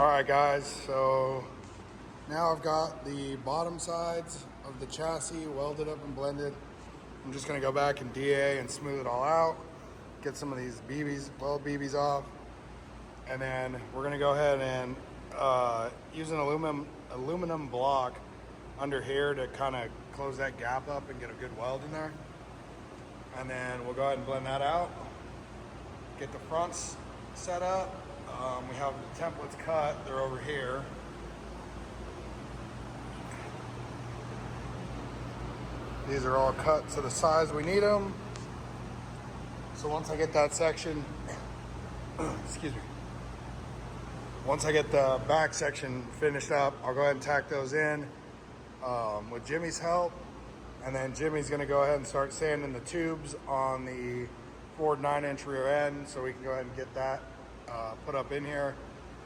All right, guys, so now I've got the bottom sides of the chassis welded up and blended. I'm just gonna go back and DA and smooth it all out, get some of these weld BBs off, and then we're gonna go ahead and use an aluminum block under here to kind of close that gap up and get a good weld in there. And then we'll go ahead and blend that out, get the fronts set up. We have the templates cut, they're over here. These are all cut to the size we need them. So once I get that section, excuse me. Once I get the back section finished up, I'll go ahead and tack those in with Jimmy's help. And then Jimmy's gonna go ahead and start sanding the tubes on the Ford 9-inch rear end so we can go ahead and get that put up in here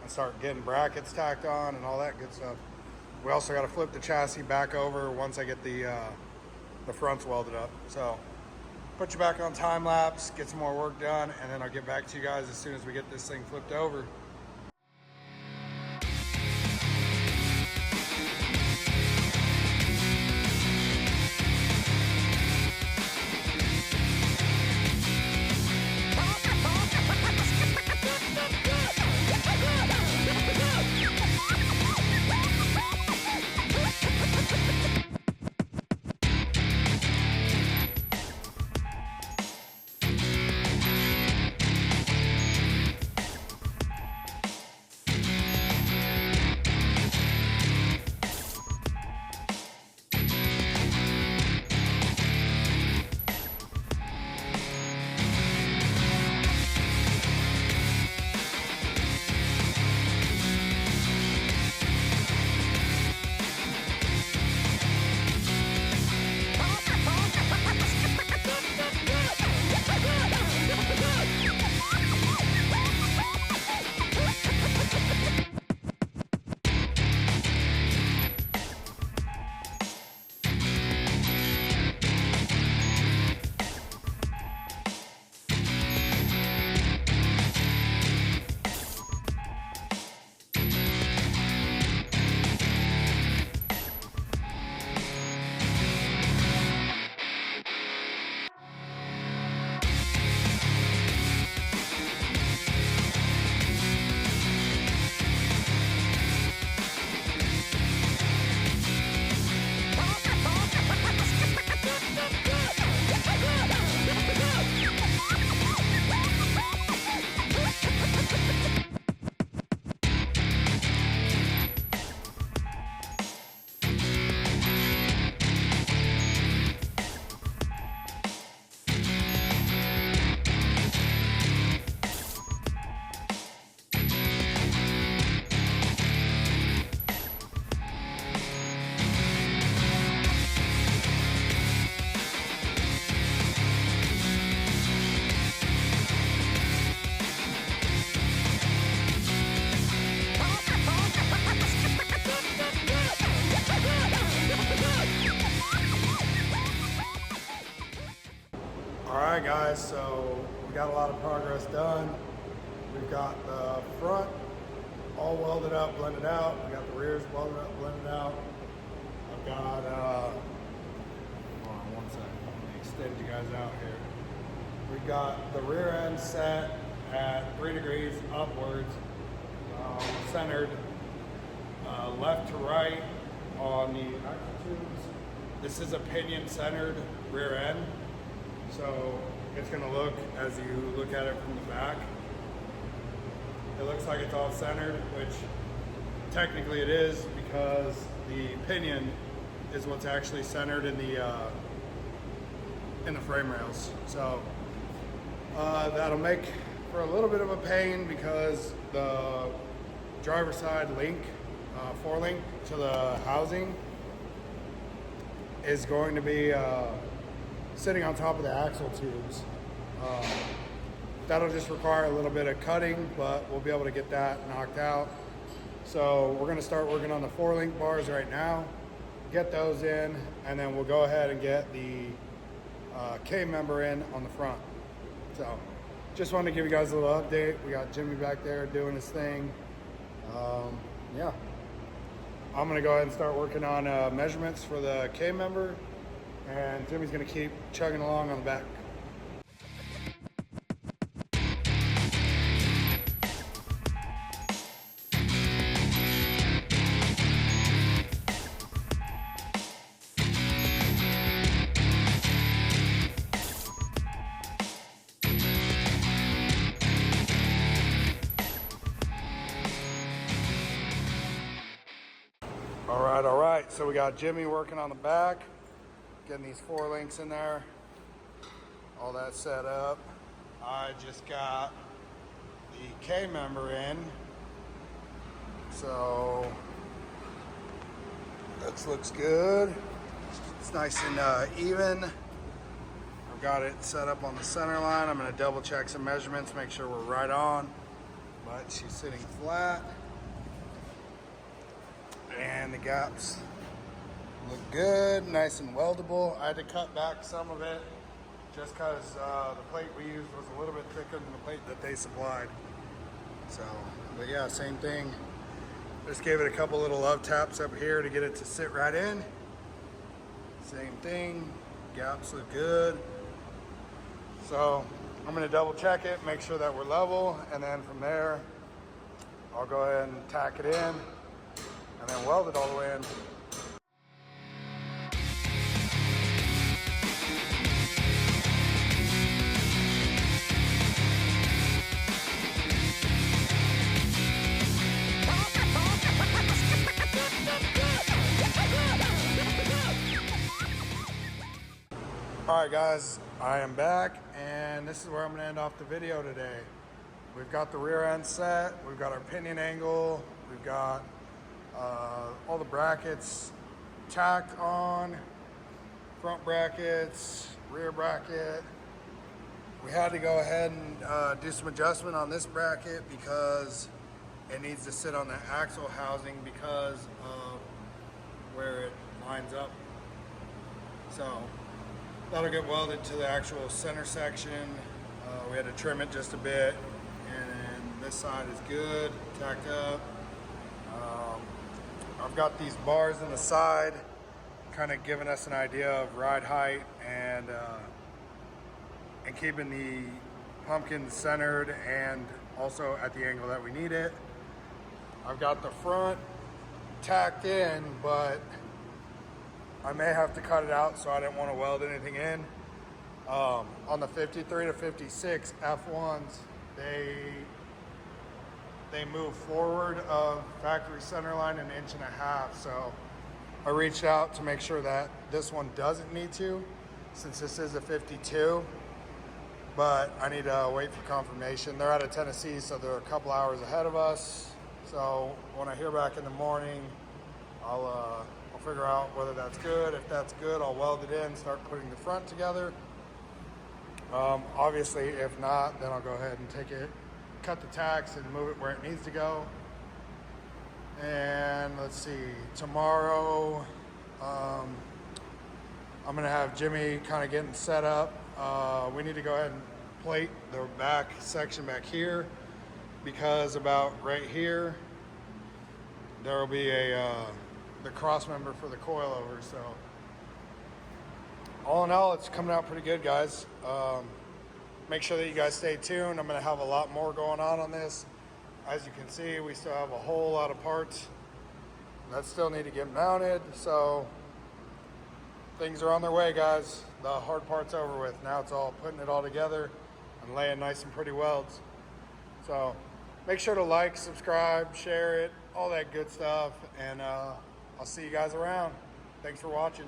and start getting brackets tacked on and all that good stuff. We also got to flip the chassis back over once I get the fronts welded up. So put you back on time lapse, get some more work done, and then I'll get back to you guys as soon as we get this thing flipped over. All right, guys, so we got a lot of progress done. We've got the front all welded up, blended out. We got the rears welded up, blended out. I've got, hold on one second, let me extend you guys out here. We've got the rear end set at 3 degrees upwards, centered left to right on the axle tubes. This is a pinion centered rear end. So it's gonna look, as you look at it from the back, it looks like it's all centered, which technically it is because the pinion is what's actually centered in the frame rails. So that'll make for a little bit of a pain because the driver's side link, 4-link to the housing is going to be sitting on top of the axle tubes. That'll just require a little bit of cutting, but we'll be able to get that knocked out. So we're gonna start working on the 4-link bars right now, get those in, and then we'll go ahead and get the K member in on the front. So just wanted to give you guys a little update. We got Jimmy back there doing his thing. Yeah, I'm gonna go ahead and start working on measurements for the K member, and Jimmy's gonna keep chugging along on the back. All right, so we got Jimmy working on the back, getting these 4 links in there, all that set up. I just got the K member in, so that looks good. It's nice and even. I've got it set up on the center line. I'm gonna double check some measurements, make sure we're right on, but she's sitting flat. And the gaps look good, nice and weldable. I had to cut back some of it just because the plate we used was a little bit thicker than the plate that they supplied. So, but yeah, same thing. Just gave it a couple little love taps up here to get it to sit right in. Same thing, gaps look good. So I'm gonna double check it, make sure that we're level, and then from there, I'll go ahead and tack it in and then weld it all the way in. All right guys, I am back, and this is where I'm gonna end off the video today. We've got the rear end set, we've got our pinion angle, we've got all the brackets tacked on, front brackets, rear bracket. We had to go ahead and do some adjustment on this bracket because it needs to sit on the axle housing because of where it lines up. So that'll get welded to the actual center section. We had to trim it just a bit, and then this side is good, tacked up. I've got these bars in the side, kind of giving us an idea of ride height and keeping the pumpkin centered and also at the angle that we need it. I've got the front tacked in, but I may have to cut it out, so I didn't want to weld anything in. On the 53 to 56 F1s, they move forward of factory center line 1.5 inches. So I reached out to make sure that this one doesn't need to, since this is a 52, but I need to wait for confirmation. They're out of Tennessee, so they're a couple hours ahead of us. So when I hear back in the morning, I'll figure out whether that's good. If that's good, I'll weld it in, start putting the front together. Obviously, if not, then I'll go ahead and take it, cut the tacks and move it where it needs to go. And let's see, tomorrow, I'm gonna have Jimmy kind of getting set up. We need to go ahead and plate the back section back here, because about right here, there will be the cross member for the coilover. So all in all, it's coming out pretty good, guys. Make sure that you guys stay tuned. I'm going to have a lot more going on this. As you can see, we still have a whole lot of parts that still need to get mounted. So things are on their way, guys. The hard part's over with. Now it's all putting it all together and laying nice and pretty welds. So make sure to like, subscribe, share it, all that good stuff. And I'll see you guys around. Thanks for watching.